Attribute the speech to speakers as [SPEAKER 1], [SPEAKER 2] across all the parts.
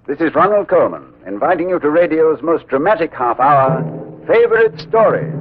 [SPEAKER 1] This is Ronald Coleman, inviting you to radio's most dramatic half hour, Favorite Story.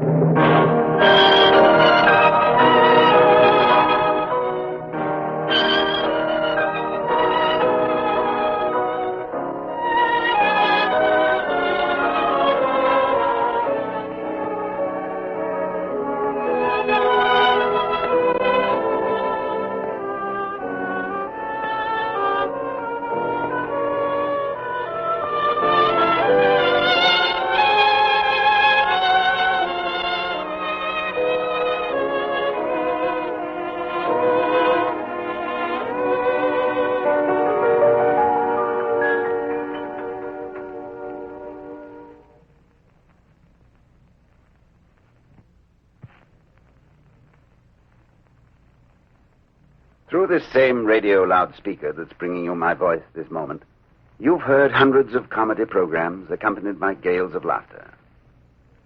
[SPEAKER 1] Through this same radio loudspeaker that's bringing you my voice this moment, you've heard hundreds of comedy programs accompanied by gales of laughter.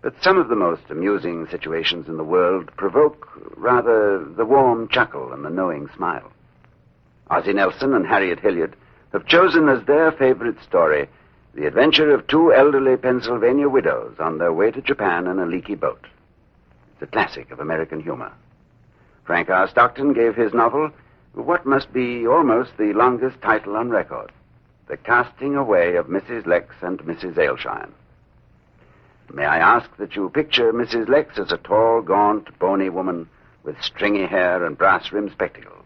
[SPEAKER 1] But some of the most amusing situations in the world provoke, rather, the warm chuckle and the knowing smile. Ozzie Nelson and Harriet Hilliard have chosen as their favorite story the adventure of two elderly Pennsylvania widows on their way to Japan in a leaky boat. It's a classic of American humor. Frank R. Stockton gave his novel what must be almost the longest title on record, The Casting Away of Mrs. Lecks and Mrs. Aleshine. May I ask that you picture Mrs. Lecks as a tall, gaunt, bony woman with stringy hair and brass-rimmed spectacles.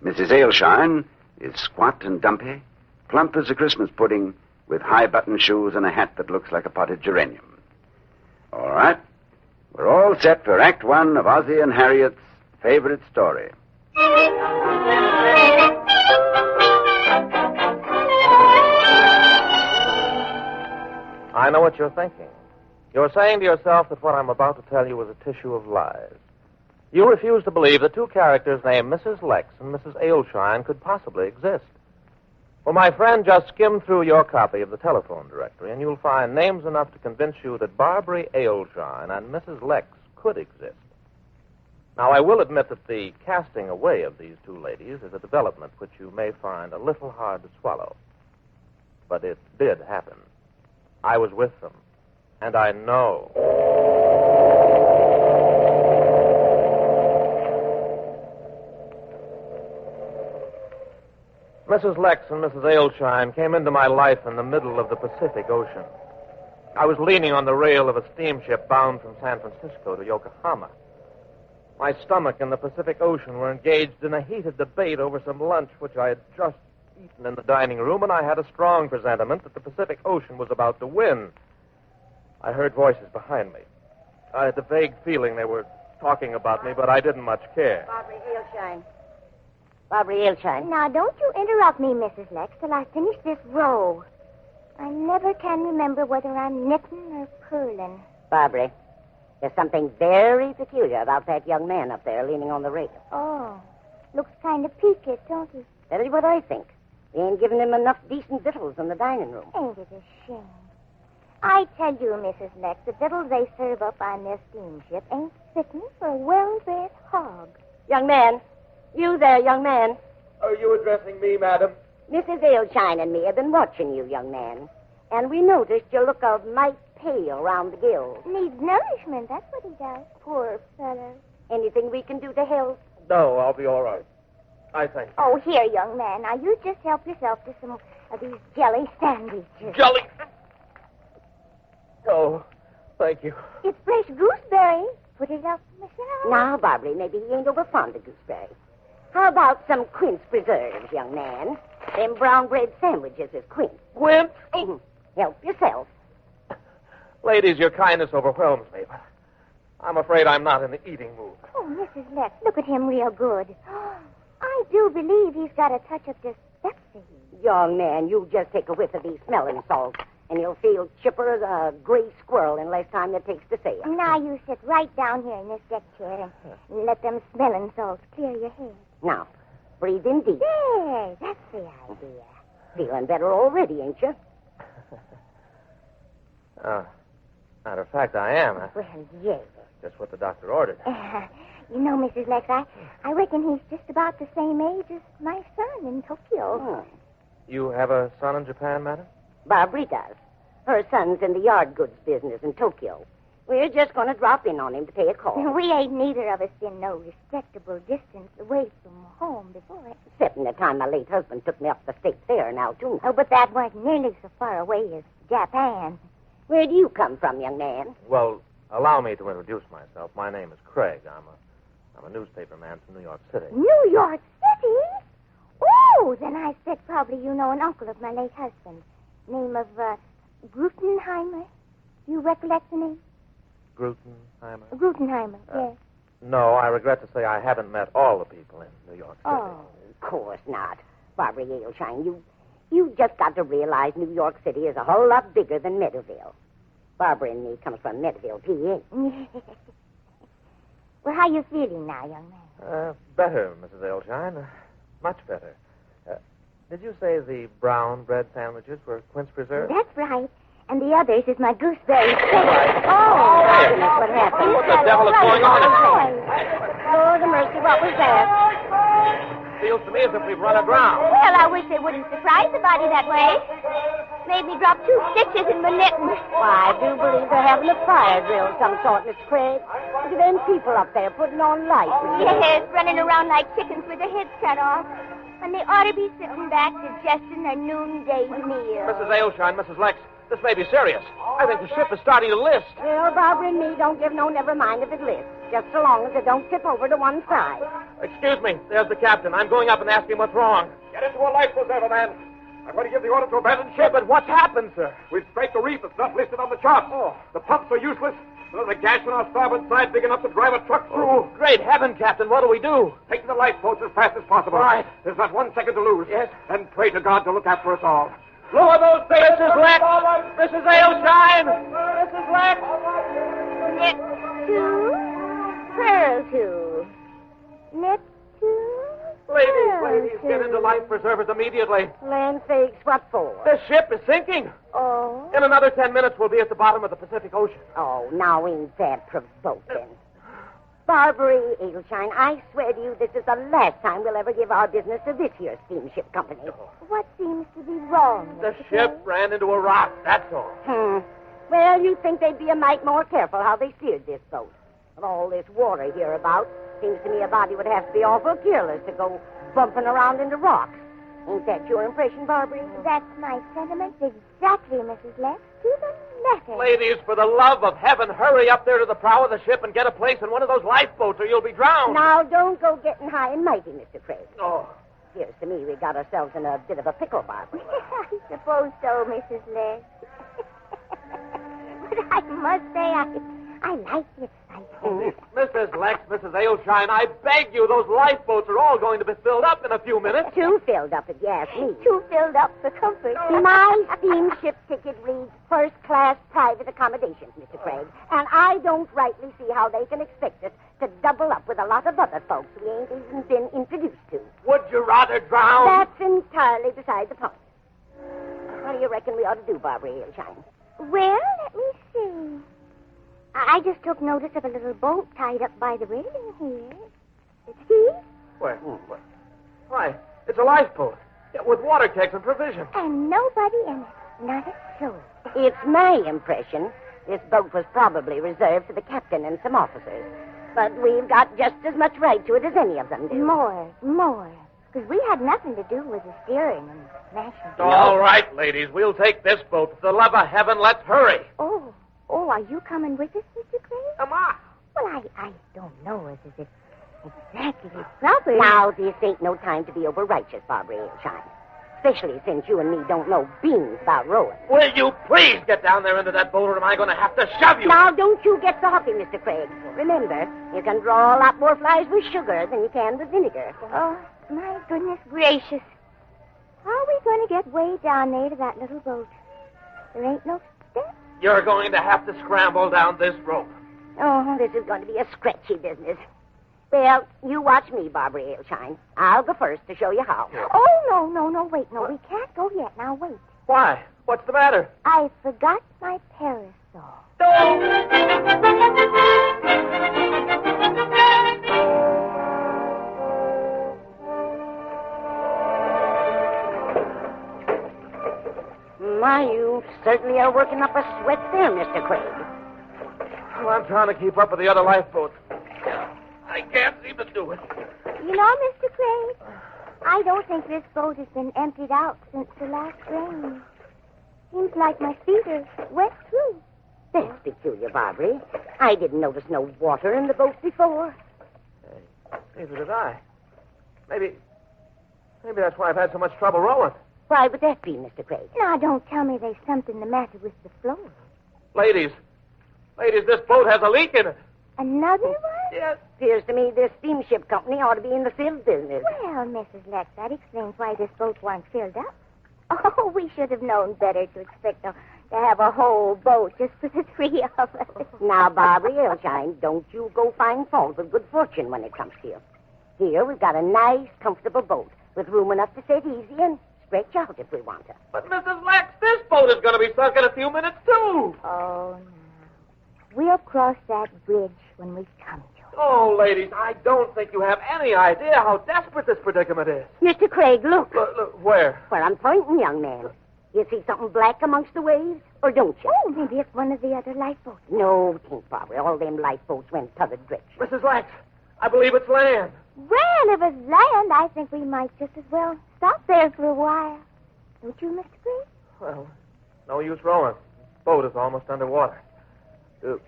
[SPEAKER 1] Mrs. Aleshine is squat and dumpy, plump as a Christmas pudding, with high-button shoes and a hat that looks like a potted geranium. All right, we're all set for Act One of Ozzie and Harriet's favorite story.
[SPEAKER 2] I know what you're thinking. You're saying to yourself that what I'm about to tell you is a tissue of lies. You refuse to believe that two characters named Mrs. Lecks and Mrs. Aleshine could possibly exist. Well, my friend, just skim through your copy of the telephone directory, and you'll find names enough to convince you that Barbary Aleshine and Mrs. Lecks could exist. Now, I will admit that the casting away of these two ladies is a development which you may find a little hard to swallow. But it did happen. I was with them, and I know. Mrs. Lecks and Mrs. Aleshine came into my life in the middle of the Pacific Ocean. I was leaning on the rail of a steamship bound from San Francisco to Yokohama. My stomach and the Pacific Ocean were engaged in a heated debate over some lunch which I had just eaten in the dining room, and I had a strong presentiment that the Pacific Ocean was about to win. I heard voices behind me. I had the vague feeling they were talking about me, but I didn't much care.
[SPEAKER 3] Barbary Aleshine. Barbary Aleshine.
[SPEAKER 4] Now, don't you interrupt me, Mrs. Lecks, till I finish this row. I never can remember whether I'm knitting or purling.
[SPEAKER 3] Barbary, there's something very peculiar about that young man up there leaning on the rail.
[SPEAKER 4] Oh, looks kind of peaked, don't he?
[SPEAKER 3] That is what I think. They ain't giving him enough decent victuals in the dining room.
[SPEAKER 4] Ain't it a shame? I tell you, Mrs. Lecks, the victuals they serve up on their steamship ain't fitting for a well-bred hog.
[SPEAKER 3] Young man. You there, young man.
[SPEAKER 2] Are you addressing me, madam?
[SPEAKER 3] Mrs. Aleshine and me have been watching you, young man. And we noticed you look a mite pale round the gills.
[SPEAKER 4] Needs nourishment, that's what he does. Poor fellow.
[SPEAKER 3] Anything we can do to help?
[SPEAKER 2] No, I'll be all right. I think.
[SPEAKER 4] Oh, here, young man. Now, you just help yourself to some of these jelly sandwiches.
[SPEAKER 2] Jelly? Oh, thank you.
[SPEAKER 4] It's fresh gooseberry. Put it up myself.
[SPEAKER 3] Now, Barbary, maybe he ain't over fond of gooseberry. How about some quince preserves, young man? Them brown bread sandwiches is quince.
[SPEAKER 2] Quince?
[SPEAKER 3] Help yourself.
[SPEAKER 2] Ladies, your kindness overwhelms me, but I'm afraid I'm not in the eating mood.
[SPEAKER 4] Oh, Mrs. Lecks, look at him real good. I do believe he's got a touch of dyspepsia.
[SPEAKER 3] Young man, you just take a whiff of these smelling salts, and you'll feel chipper as a gray squirrel in less time than it takes to say it.
[SPEAKER 4] Now you sit right down here in this deck chair and let them smelling salts clear your head.
[SPEAKER 3] Now, breathe in deep.
[SPEAKER 4] There, that's the idea.
[SPEAKER 3] Feeling better already, ain't you?
[SPEAKER 2] Matter of fact, I am.
[SPEAKER 4] Well, yes.
[SPEAKER 2] Just what the doctor ordered.
[SPEAKER 4] You know, Mrs. Lecks, I reckon he's just about the same age as my son in Tokyo.
[SPEAKER 2] You have a son in Japan, madam?
[SPEAKER 3] Barbary does. Her son's in the yard goods business in Tokyo. We're just going to drop in on him to pay a call.
[SPEAKER 4] We ain't neither of us been no respectable distance away from home before.
[SPEAKER 3] Except in the time my late husband took me up the state fair now, too.
[SPEAKER 4] Oh, but that wasn't nearly so far away as Japan.
[SPEAKER 3] Where do you come from, young man?
[SPEAKER 2] Well, allow me to introduce myself. My name is Craig. I'm a newspaper man from New York City.
[SPEAKER 4] New York City? Oh, then I said probably you know an uncle of my late husband. Name of, Grutenheimer. Do you recollect the name?
[SPEAKER 2] Grutenheimer?
[SPEAKER 4] Grutenheimer, yes.
[SPEAKER 2] No, I regret to say I haven't met all the people in New York City.
[SPEAKER 3] Oh, of course not. Barbara Aleshine, you just got to realize New York City is a whole lot bigger than Meadowville. Barbara and me comes from Meadowville, PA.
[SPEAKER 4] Well, how you feeling now, young man?
[SPEAKER 2] Better, Mrs. Aleshine. Much better. Did you say the brown bread sandwiches were quince preserved?
[SPEAKER 4] That's right. And the others is my gooseberry steak.
[SPEAKER 3] Oh, goodness, what happened?
[SPEAKER 2] What the devil is going on?
[SPEAKER 3] Lord of mercy, what was that?
[SPEAKER 2] Feels to me as if we've run aground.
[SPEAKER 4] Well, I wish they wouldn't surprise the body that way. Made me drop 2 stitches in my knitting.
[SPEAKER 3] Why, I do believe they're having a fire drill of some sort, Miss Craig. Look at them people up there putting on lights.
[SPEAKER 4] Yes, running around like chickens with their heads cut off. And they ought to be sitting back digesting their noonday meal.
[SPEAKER 2] Mrs. Aleshine, Mrs. Lecks, this may be serious. I think the ship is starting to list.
[SPEAKER 3] Well, Barbara and me don't give no never mind if it lists, just so long as it don't tip over to one side.
[SPEAKER 2] Excuse me, there's the captain. I'm going up and asking what's wrong.
[SPEAKER 5] Get into a life preserver, man. I'm going to give the order to abandon
[SPEAKER 2] Yeah,
[SPEAKER 5] ship.
[SPEAKER 2] but what's happened, sir?
[SPEAKER 5] We've scraped the reef that's not listed on the chart.
[SPEAKER 2] Oh.
[SPEAKER 5] The pumps are useless. There's a gash on our starboard side big enough to drive a truck through.
[SPEAKER 2] Oh, great heaven, Captain. What do we do?
[SPEAKER 5] Take to the lifeboats as fast as possible.
[SPEAKER 2] Right.
[SPEAKER 5] There's not 1 second to lose.
[SPEAKER 2] Yes.
[SPEAKER 5] And pray to God to look after us all. Lower those sails,
[SPEAKER 2] Mrs. Lecks! Mrs. Aleshine! Mrs. Lecks!
[SPEAKER 4] Knit 2, pearl 2. Knit 2,
[SPEAKER 2] Ladies, get into life preservers immediately.
[SPEAKER 3] Land sakes, what for?
[SPEAKER 2] The ship is sinking.
[SPEAKER 4] Oh.
[SPEAKER 2] In another 10 minutes, we'll be at the bottom of the Pacific Ocean.
[SPEAKER 3] Oh, now ain't that provoking. Barbara Aleshine, I swear to you this is the last time we'll ever give our business to this here steamship company.
[SPEAKER 4] What seems to be wrong?
[SPEAKER 2] The
[SPEAKER 4] Mr.
[SPEAKER 2] ship ran into a rock, that's all.
[SPEAKER 3] Well, you'd think they'd be a mite more careful how they steered this boat. With all this water hereabouts, seems to me a body would have to be awful careless to go bumping around into rocks. Ain't that your impression, Barbara?
[SPEAKER 4] That's my sentiments exactly, Mrs. Lecks, to the letter.
[SPEAKER 2] Ladies, for the love of heaven, hurry up there to the prow of the ship and get a place in one of those lifeboats or you'll be drowned.
[SPEAKER 3] Now, don't go getting high and mighty, Mr. Craig.
[SPEAKER 2] Oh.
[SPEAKER 3] Appears to me we got ourselves in a bit of a pickle, Barbara.
[SPEAKER 4] I suppose so, Mrs. Lecks. But I must say, I like it.
[SPEAKER 2] Mrs. Lecks, Mrs. Aleshine, I beg you, those lifeboats are all going to be filled up in a few minutes.
[SPEAKER 3] Too filled up, if you ask me.
[SPEAKER 4] Too filled up for comfort.
[SPEAKER 3] My steamship ticket reads first-class private accommodations, Mr. Craig, and I don't rightly see how they can expect us to double up with a lot of other folks we ain't even been introduced to.
[SPEAKER 2] Would you rather drown?
[SPEAKER 3] That's entirely beside the point. What do you reckon we ought to do, Barbara Aleshine?
[SPEAKER 4] Well, let me see. I just took notice of a little boat tied up by the railing here. See?
[SPEAKER 2] Where? Why, it's a lifeboat. Yeah, with water kegs and provisions.
[SPEAKER 4] And nobody in it. Not a soul.
[SPEAKER 3] It's my impression this boat was probably reserved for the captain and some officers. But we've got just as much right to it as any of them do.
[SPEAKER 4] More. Because we had nothing to do with the steering and smashing.
[SPEAKER 2] All right, ladies, we'll take this boat. For the love of heaven, let's hurry.
[SPEAKER 4] Oh, are you coming with us, Mr. Craig?
[SPEAKER 2] Come on.
[SPEAKER 4] Well, I don't know as if it's exactly proper.
[SPEAKER 3] Now, this ain't no time to be over-righteous, Barbara Aleshine. Especially since you and me don't know beans about rowing.
[SPEAKER 2] Will you please get down there into that boat, or am I going to have to shove you?
[SPEAKER 3] Now, don't you get so huffy, Mr. Craig. Remember, you can draw a lot more flies with sugar than you can with vinegar.
[SPEAKER 4] Oh, my goodness gracious. How are we going to get way down there to that little boat? There ain't no steps.
[SPEAKER 2] You're going to have to scramble down this rope.
[SPEAKER 3] Oh, this is going to be a scratchy business. Well, you watch me, Barbara Aleshine. I'll go first to show you how.
[SPEAKER 4] Oh, no, wait. No, we can't go yet. Now, wait.
[SPEAKER 2] Why? What's the matter?
[SPEAKER 4] I forgot my parasol.
[SPEAKER 3] My, you certainly are working up a sweat there, Mr. Craig.
[SPEAKER 2] Well, I'm trying to keep up with the other lifeboats. I can't seem to do it.
[SPEAKER 4] You know, Mr. Craig, I don't think this boat has been emptied out since the last rain. Seems like my feet are wet through.
[SPEAKER 3] That's peculiar, Barbary. I didn't notice no water in the boat before.
[SPEAKER 2] Neither did I. Maybe that's why I've had so much trouble rowing.
[SPEAKER 3] Why would that be, Mr. Craig?
[SPEAKER 4] Now, don't tell me there's something the matter with the floor.
[SPEAKER 2] Ladies, this boat has a leak in it.
[SPEAKER 4] Another one?
[SPEAKER 2] Yes.
[SPEAKER 3] Appears to me this steamship company ought to be in the fill business.
[SPEAKER 4] Well, Mrs. Lecks, that explains why this boat wasn't filled up. Oh, we should have known better to expect to have a whole boat just for the three of us.
[SPEAKER 3] Now, Barbary Aleshine, don't you go find fault with good fortune when it comes to you. Here, we've got a nice, comfortable boat with room enough to sit easy and stretch out if we want to.
[SPEAKER 2] But, Mrs. Lecks, this boat is going to be sunk in a few minutes, too.
[SPEAKER 4] Oh, no. We'll cross that bridge when we come to it.
[SPEAKER 2] Oh, ladies, I don't think you have any idea how desperate this predicament is.
[SPEAKER 3] Mr. Craig, look.
[SPEAKER 2] Look, where?
[SPEAKER 3] Where I'm pointing, young man. You see something black amongst the waves, or don't you?
[SPEAKER 4] Oh, maybe it's one of the other lifeboats.
[SPEAKER 3] No, think, Barbara. All them lifeboats went t'other direction.
[SPEAKER 2] Mrs. Lecks, I believe it's land.
[SPEAKER 4] Well, if it's land, I think we might just as well stop there for a while. Don't you, Mr. Craig?
[SPEAKER 2] Well, no use rowing. Boat is almost underwater. Do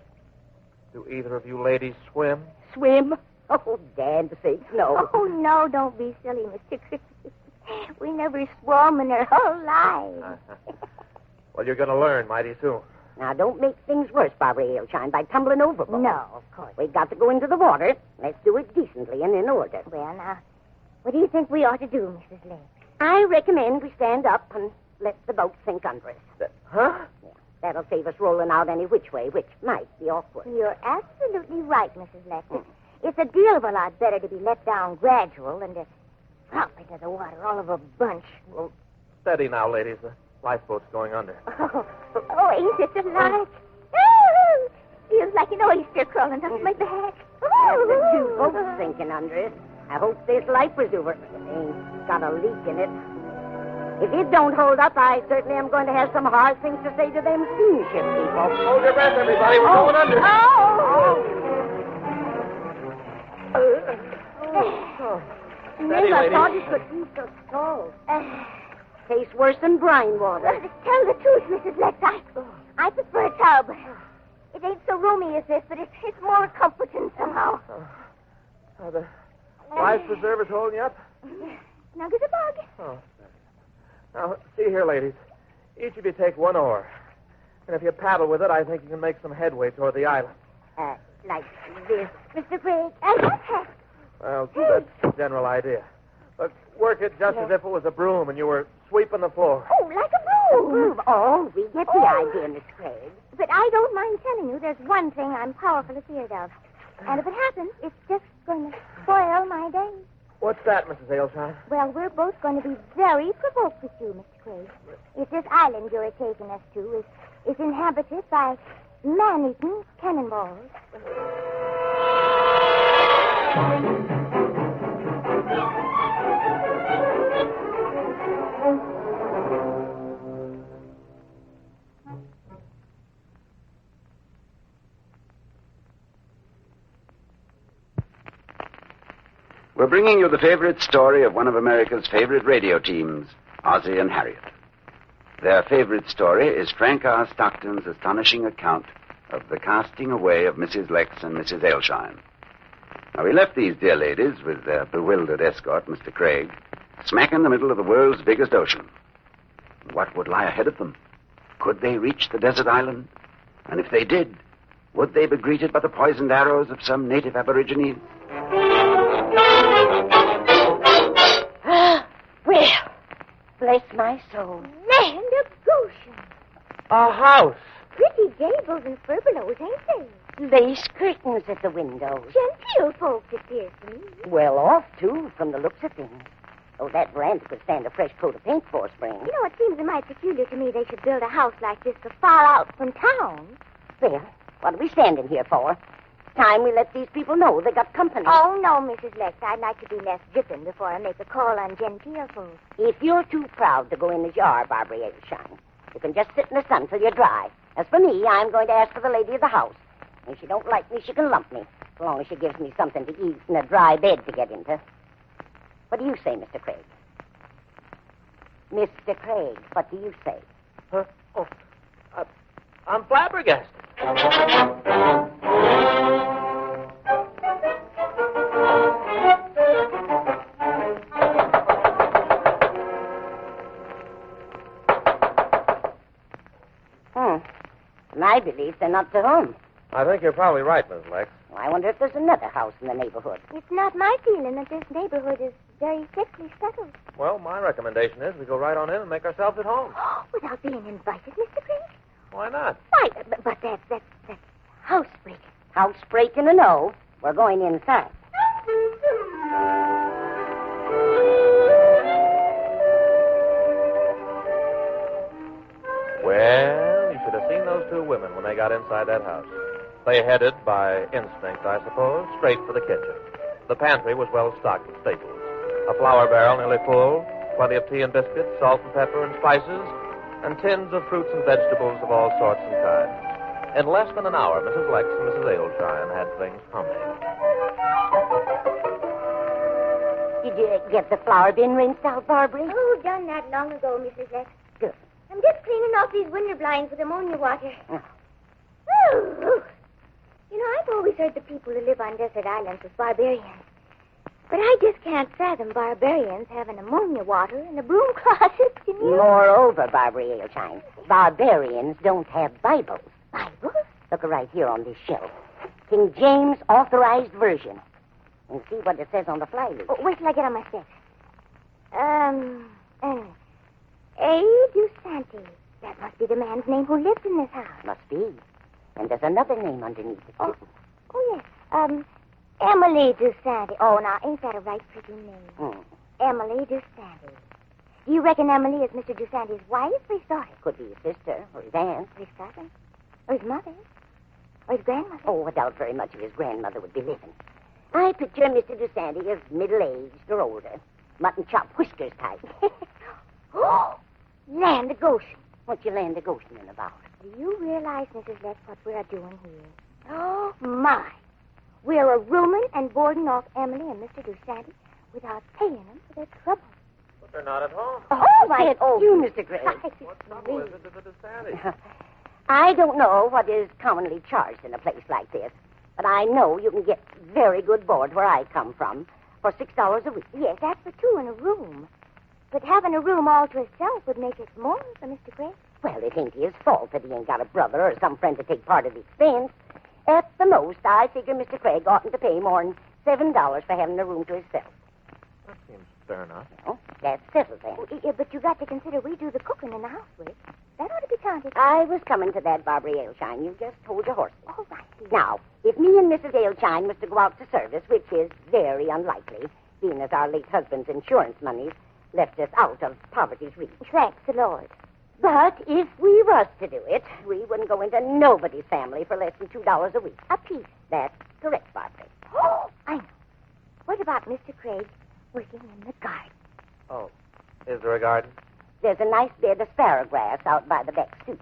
[SPEAKER 2] either of you ladies swim?
[SPEAKER 3] Swim? Oh, Dad's sake, no.
[SPEAKER 4] Oh, no, don't be silly, Mr. Craig. We never swum in our whole lives.
[SPEAKER 2] Well, you're going to learn mighty soon.
[SPEAKER 3] Now, don't make things worse, Barbary Aleshine, by tumbling overboard.
[SPEAKER 4] No, of course.
[SPEAKER 3] We've got to go into the water. Let's do it decently and in order.
[SPEAKER 4] Well, now, what do you think we ought to do, Mrs. Lecks?
[SPEAKER 3] I recommend we stand up and let the boat sink under us.
[SPEAKER 2] Huh?
[SPEAKER 3] Yeah, that'll save us rolling out any which way, which might be awkward.
[SPEAKER 4] You're absolutely right, Mrs. Lecks. It's a deal of a lot better to be let down gradual than to drop into the water all of a bunch.
[SPEAKER 2] Well, steady now, ladies. The lifeboat's going under.
[SPEAKER 4] Oh, ain't it delight? Oh, feels like an oyster crawling up my back.
[SPEAKER 3] That's the two boats sinking under us. I hope this life preserver ain't got a leak in it. If it don't hold up, I certainly am going to have some hard things to say to them steamship people.
[SPEAKER 2] Hold your breath, everybody. We're going under. Steady,
[SPEAKER 3] Never
[SPEAKER 2] ladies.
[SPEAKER 3] thought it could be so cold. Tastes worse than brine water.
[SPEAKER 4] Well, to tell the truth, Mrs. Lecks, I prefer a tub. It ain't so roomy as this, but it's more comforting somehow.
[SPEAKER 2] The life preserver's holding you up?
[SPEAKER 4] Snug as a bug.
[SPEAKER 2] Oh. Now, see here, ladies. Each of you take one oar. And if you paddle with it, I think you can make some headway toward the island.
[SPEAKER 3] Like this.
[SPEAKER 4] Mr. Craig,
[SPEAKER 2] Well, that's the general idea. But work it just as if it was a broom and you were sweeping the floor.
[SPEAKER 4] Oh, like a broom.
[SPEAKER 3] Oh, we get the idea, Miss Craig.
[SPEAKER 4] But I don't mind telling you there's one thing I'm powerful afraid of. And if it happens, it's just going to spoil my day.
[SPEAKER 2] What's that, Mrs. Aleshine?
[SPEAKER 4] Well, we're both going to be very provoked with you, Mr. Craig. If this island you're taking us to is inhabited by man-eating cannonballs.
[SPEAKER 1] We're bringing you the favorite story of one of America's favorite radio teams, Ozzie and Harriet. Their favorite story is Frank R. Stockton's astonishing account of the casting away of Mrs. Lecks and Mrs. Aleshine. Now, we left these dear ladies with their bewildered escort, Mr. Craig, smack in the middle of the world's biggest ocean. What would lie ahead of them? Could they reach the desert island? And if they did, would they be greeted by the poisoned arrows of some native aborigines?
[SPEAKER 3] Well, bless my soul.
[SPEAKER 4] Land of Goshen.
[SPEAKER 2] A house.
[SPEAKER 4] Pretty gables and furbelows, ain't they?
[SPEAKER 3] Lace curtains at the windows.
[SPEAKER 4] Genteel folks, it appears to me.
[SPEAKER 3] Well off, too, from the looks of things. Oh, that veranda could stand a fresh coat of paint for spring.
[SPEAKER 4] You know, it seems a mite peculiar to me they should build a house like this so far out from town.
[SPEAKER 3] Well, what are we standing here for? Time we let these people know they got company.
[SPEAKER 4] Oh, no, Mrs. Lecks. I'd like to be less dripping before I make a call on genteel folks.
[SPEAKER 3] If you're too proud to go in as you are, Barbary Aleshine, You can just sit in the sun till you're dry. As for me, I'm going to ask for the lady of the house. If she don't like me, she can lump me, as long as she gives me something to eat and a dry bed to get into. What do you say, Mr. Craig? Mr. Craig, what do you say?
[SPEAKER 2] Huh? Oh, I'm flabbergasted.
[SPEAKER 3] My belief, they're not to home.
[SPEAKER 2] I think you're probably right, Miss Lecks.
[SPEAKER 3] I wonder if there's another house in the neighborhood.
[SPEAKER 4] It's not my feeling that this neighborhood is very thickly settled.
[SPEAKER 2] Well, my recommendation is we go right on in and make ourselves at home.
[SPEAKER 4] Without being invited, Mr. Craig?
[SPEAKER 2] Why not?
[SPEAKER 4] Why, but that's housebreaking.
[SPEAKER 3] Housebreaking or no, we're going inside.
[SPEAKER 2] Well, you should have seen those two women when they got inside that house. They headed, by instinct, I suppose, straight for the kitchen. The pantry was well stocked with staples. A flour barrel nearly full, plenty of tea and biscuits, salt and pepper and spices, and tins of fruits and vegetables of all sorts and kinds. In less than an hour, Mrs. Lecks and Mrs. Aleshine had things humming.
[SPEAKER 3] Did you get the flour bin rinsed out, Barbary?
[SPEAKER 4] Oh, done that long ago, Mrs. Lex.
[SPEAKER 3] Good.
[SPEAKER 4] I'm just cleaning off these window blinds with ammonia water.
[SPEAKER 3] Oh.
[SPEAKER 4] Oh. You know, I've always heard the people who live on desert islands was barbarians. But I just can't fathom barbarians having ammonia water in a broom closet, can you?
[SPEAKER 3] Moreover, Barbary Aleshine, barbarians don't have Bibles.
[SPEAKER 4] Bibles?
[SPEAKER 3] Look right here on this shelf. King James Authorized Version. And see what it says on the fly leaf.
[SPEAKER 4] Oh, wait till I get on my steps. A. Dusanti. That must be the man's name who lives in this house.
[SPEAKER 3] Must be. And there's another name underneath it, too.
[SPEAKER 4] Oh, yes. Emily Dusanti. Oh, now, ain't that a right pretty name? Emily Dusanti. Do you reckon Emily is Mr. Dusanti's wife or his daughter?
[SPEAKER 3] Could be his sister or his aunt.
[SPEAKER 4] Or his cousin? Or his mother? Or his grandmother?
[SPEAKER 3] Oh, I doubt very much if his grandmother would be living. I picture Mr. Dusanti as middle-aged or older. Mutton chop whiskers type.
[SPEAKER 4] Oh, land of Goshen.
[SPEAKER 3] What you land of Goshen about?
[SPEAKER 4] Do you realize, Mrs. Lex, what we're doing here? Oh, my. We're a rooming and boarding off Emily and Mr. Dusanti without paying them for their trouble.
[SPEAKER 2] But they're not at home.
[SPEAKER 3] Oh, my, you, Mr. Gray.
[SPEAKER 2] What trouble is it with the Dusanti?
[SPEAKER 3] I don't know what is commonly charged in a place like this, but I know you can get very good board where I come from for $6 a week.
[SPEAKER 4] Yes, that's for two in a room. But having a room all to itself would make it more for Mr. Gray.
[SPEAKER 3] Well, it ain't his fault that he ain't got a brother or some friend to take part of the expense. At the most, I figure Mr. Craig oughtn't to pay more than $7 for having the room to himself.
[SPEAKER 2] That seems fair enough.
[SPEAKER 3] Well, that's settled then.
[SPEAKER 4] Oh, yeah, but you got to consider we do the cooking in the house, Rick. That ought to be counted.
[SPEAKER 3] I was coming to that, Barbary Aleshine. You just hold your horses.
[SPEAKER 4] All right.
[SPEAKER 3] Now, if me and Mrs. Aleshine was to go out to service, which is very unlikely, being as our late husband's insurance monies left us out of poverty's reach.
[SPEAKER 4] Thanks the Lord.
[SPEAKER 3] But if we was to do it, we wouldn't go into nobody's family for less than $2 a week.
[SPEAKER 4] A piece.
[SPEAKER 3] That's correct, Barbary.
[SPEAKER 4] Oh, I know. What about Mr. Craig working in the garden?
[SPEAKER 2] Oh, is there a garden?
[SPEAKER 3] There's a nice bed of sparrowgrass out by the back stoop.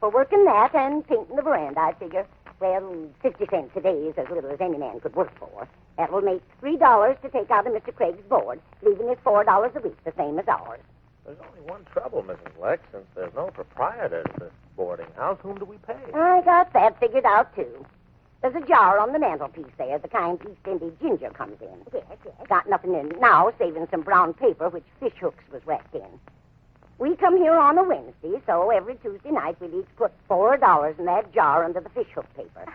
[SPEAKER 3] For working that and painting the veranda, I figure, well, 50 cents a day is as little as any man could work for. That will make $3 to take out of Mr. Craig's board, leaving us $4 a week, the same as ours.
[SPEAKER 2] There's only one trouble, Mrs. Lex. Since there's no proprietor to this boarding house, whom do we pay?
[SPEAKER 3] I got that figured out, too. There's a jar on the mantelpiece there, the kind East India ginger comes in.
[SPEAKER 4] Yes, yes.
[SPEAKER 3] Got nothing in it now, saving some brown paper which fish hooks was wrapped in. We come here on a Wednesday, so every Tuesday night we'll each put $4 in that jar under the fish hook paper.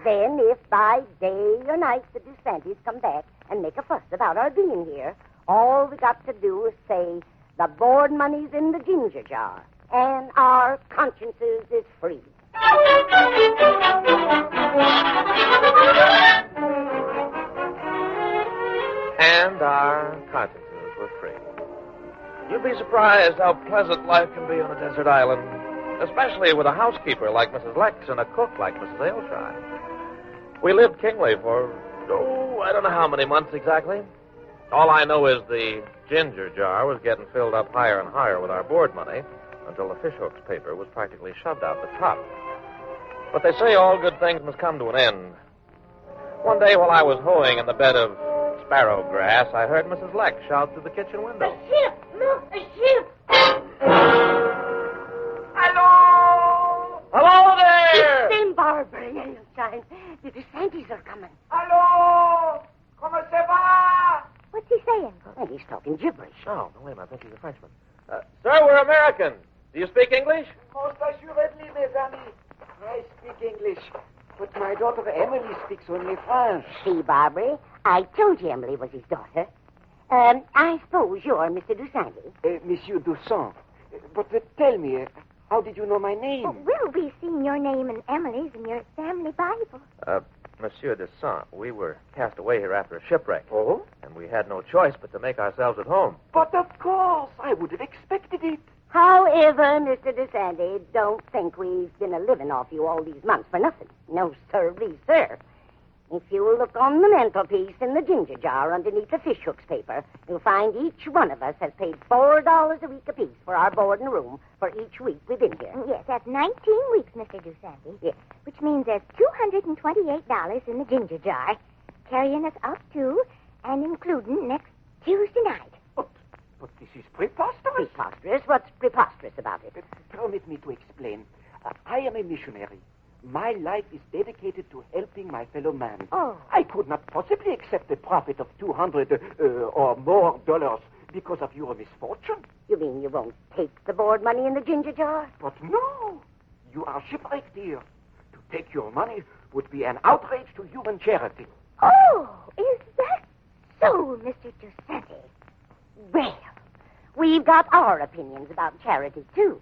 [SPEAKER 3] Then, if by day or night the Dusantis come back and make a fuss about our being here, all we got to do is say, the board money's in the ginger jar, and our consciences is free.
[SPEAKER 2] And our consciences were free. You'd be surprised how pleasant life can be on a desert island, especially with a housekeeper like Mrs. Lex and a cook like Mrs. Aleshine. We lived kingly for, I don't know how many months exactly. All I know is the ginger jar was getting filled up higher and higher with our board money, until the fishhooks paper was practically shoved out the top. But they say all good things must come to an end. One day while I was hoeing in the bed of sparrow grass, I heard Mrs. Lecks shout through the kitchen window.
[SPEAKER 3] A ship! Look, a ship!
[SPEAKER 5] Hello!
[SPEAKER 2] Hello there!
[SPEAKER 3] It's them, Barbara, Aleshine. The DeSantis are coming.
[SPEAKER 5] Hello! Comment ça va?
[SPEAKER 4] What's he saying, Cook?
[SPEAKER 3] And he's talking gibberish.
[SPEAKER 2] Oh, no, wait a minute. I think he's a Frenchman. Sir, we're Americans. Do you speak English?
[SPEAKER 6] Most assuredly, mes amis. I speak English. But my daughter Emily speaks only French.
[SPEAKER 3] See, Barbara, I told you Emily was his daughter. I suppose you're Mr. DeSantis.
[SPEAKER 6] Monsieur Toussaint. But tell me, how did you know my name?
[SPEAKER 4] Well, we've seen your name and Emily's in your family Bible.
[SPEAKER 2] Monsieur Toussaint, we were cast away here after a shipwreck.
[SPEAKER 6] Oh?
[SPEAKER 2] And we had no choice but to make ourselves at home.
[SPEAKER 6] But of course, I would have expected it.
[SPEAKER 3] However, Mr. DeSantis, don't think we've been a-living off you all these months for nothing. No, sirree, sir. If you look on the mantelpiece in the ginger jar underneath the fishhooks paper, you'll find each one of us has paid $4 a week apiece for our board and room for each week we've been here.
[SPEAKER 4] Yes, that's 19 weeks, Mr. DeSantis.
[SPEAKER 3] Yes.
[SPEAKER 4] Which means there's $228 in the ginger jar, carrying us up to and including next Tuesday night.
[SPEAKER 6] But this is preposterous.
[SPEAKER 3] Preposterous? What's preposterous about it?
[SPEAKER 6] Permit me to explain. I am a missionary. My life is dedicated to helping my fellow man.
[SPEAKER 4] Oh.
[SPEAKER 6] I could not possibly accept a profit of $200 or more dollars because of your misfortune.
[SPEAKER 3] You mean you won't take the board money in the ginger jar?
[SPEAKER 6] But no, you are shipwrecked here. To take your money would be an outrage to human charity.
[SPEAKER 4] Oh, is that so, Mr. DeSantis?
[SPEAKER 3] Well, we've got our opinions about charity, too.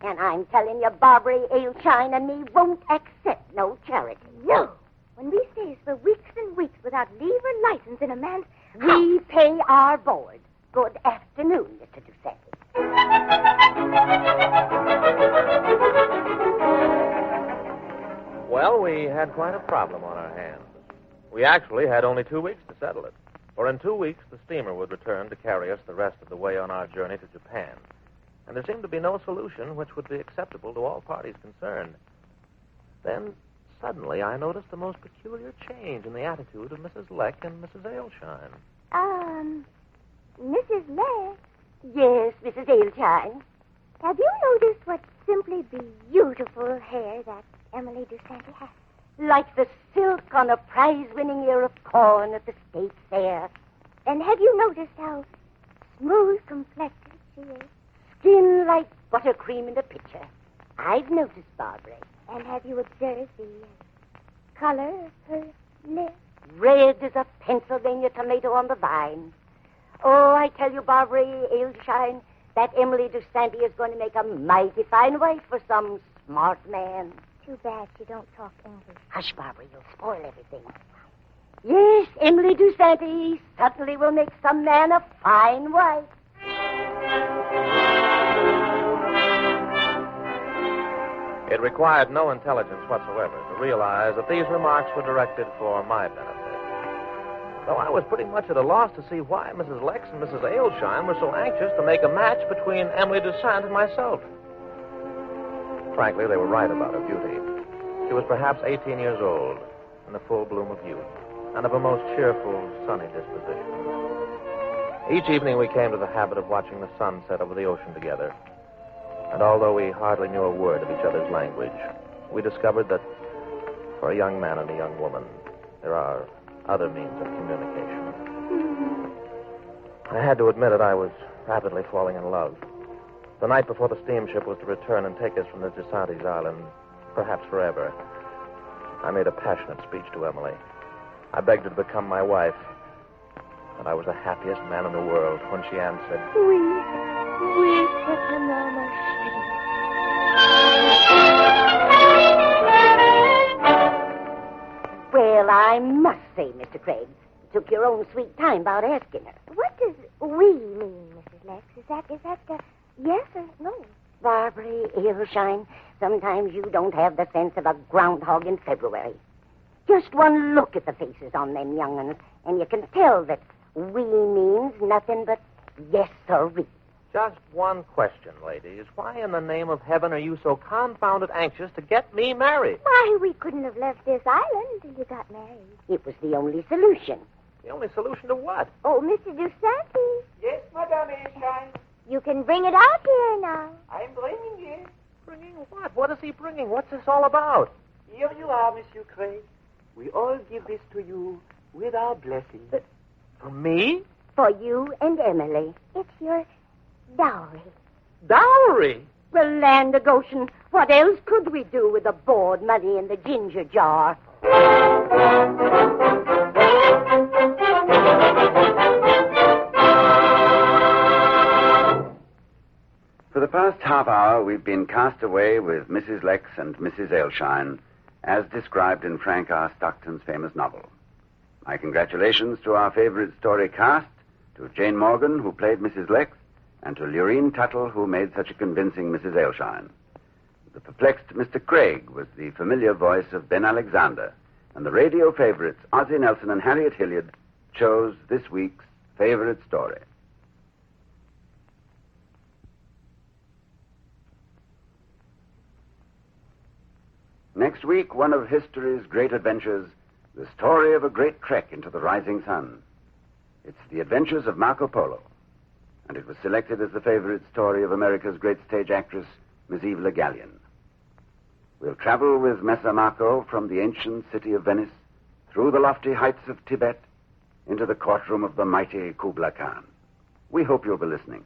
[SPEAKER 3] And I'm telling you, Barbary, Aleshine, and me won't accept no charity.
[SPEAKER 4] No. When we stays for weeks and weeks without leave or license in a man's
[SPEAKER 3] We pay our board. Good afternoon, Mr. DeSantis.
[SPEAKER 2] Well, we had quite a problem on our hands. We actually had only 2 weeks to settle it. For in 2 weeks, the steamer would return to carry us the rest of the way on our journey to Japan. And there seemed to be no solution which would be acceptable to all parties concerned. Then, suddenly, I noticed the most peculiar change in the attitude of Mrs. Lecks and Mrs. Aleshine.
[SPEAKER 4] Mrs. Lecks,
[SPEAKER 3] Yes, Mrs. Aleshine.
[SPEAKER 4] have you noticed what simply beautiful hair that Emily DeSantis has?
[SPEAKER 3] Like the silk on a prize-winning ear of corn at the state fair.
[SPEAKER 4] And have you noticed how smooth complected she is?
[SPEAKER 3] Skin like buttercream in a pitcher. I've noticed, Barbara.
[SPEAKER 4] And have you observed the color of her lips?
[SPEAKER 3] Red as a Pennsylvania tomato on the vine. Oh, I tell you, Barbara Aleshine, that Emily DeSantis is going to make a mighty fine wife for some smart man.
[SPEAKER 4] Too bad she don't talk English.
[SPEAKER 3] Hush, Barbara, you'll spoil everything. Yes, Emily DeSantis certainly will make some man a fine wife.
[SPEAKER 2] It required no intelligence whatsoever to realize that these remarks were directed for my benefit. Though I was pretty much at a loss to see why Mrs. Lecks and Mrs. Aleshine were so anxious to make a match between Emily DeSantis and myself. Frankly, they were right about her beauty. She was perhaps 18 years old, in the full bloom of youth, and of a most cheerful, sunny disposition. Each evening we came to the habit of watching the sun set over the ocean together. And although we hardly knew a word of each other's language, we discovered that for a young man and a young woman, there are other means of communication. I had to admit that I was rapidly falling in love. The night before the steamship was to return and take us from the DeSantis Island, perhaps forever, I made a passionate speech to Emily. I begged her to become my wife, and I was the happiest man in the world when she answered,
[SPEAKER 4] We put them almost.
[SPEAKER 3] Well, I must say, Mr. Craig, you took your own sweet time about asking her.
[SPEAKER 4] What does we mean, Mrs. Lecks? Is that yes or no?
[SPEAKER 3] Barbara Aleshine, sometimes you don't have the sense of a groundhog in February. Just one look at the faces on them young'uns, and you can tell that we means nothing but yes, sirree.
[SPEAKER 2] Just one question, ladies. Why in the name of heaven are you so confounded anxious to get me married?
[SPEAKER 4] Why, we couldn't have left this island until you got married.
[SPEAKER 3] It was the only solution.
[SPEAKER 2] The only solution to what?
[SPEAKER 4] Oh, Mr. DuSanti,
[SPEAKER 6] Yes, Madame Aleshine.
[SPEAKER 4] you can bring it out here now.
[SPEAKER 6] I'm bringing it.
[SPEAKER 2] Bringing what? What is he bringing? What's this all about?
[SPEAKER 6] Here you are, Monsieur Craig. We all give this to you with our blessing.
[SPEAKER 2] For me?
[SPEAKER 3] For you and Emily.
[SPEAKER 4] It's your dowry.
[SPEAKER 2] Dowry?
[SPEAKER 3] Well, land of Goshen, what else could we do with the board money in the ginger jar?
[SPEAKER 1] For the past half hour, we've been cast away with Mrs. Lecks and Mrs. Aleshine, as described in Frank R. Stockton's famous novel. My congratulations to our favorite story cast, to Jane Morgan, who played Mrs. Lecks, and to Lurene Tuttle, who made such a convincing Mrs. Aleshine. The perplexed Mr. Craig was the familiar voice of Ben Alexander, and the radio favorites Ozzie Nelson and Harriet Hilliard chose this week's favorite story. Next week, one of history's great adventures, the story of a great trek into the rising sun. It's the adventures of Marco Polo, and it was selected as the favorite story of America's great stage actress, Miss Eve Le Gallienne. We'll travel with Messer Marco from the ancient city of Venice, through the lofty heights of Tibet, into the courtroom of the mighty Kublai Khan. We hope you'll be listening.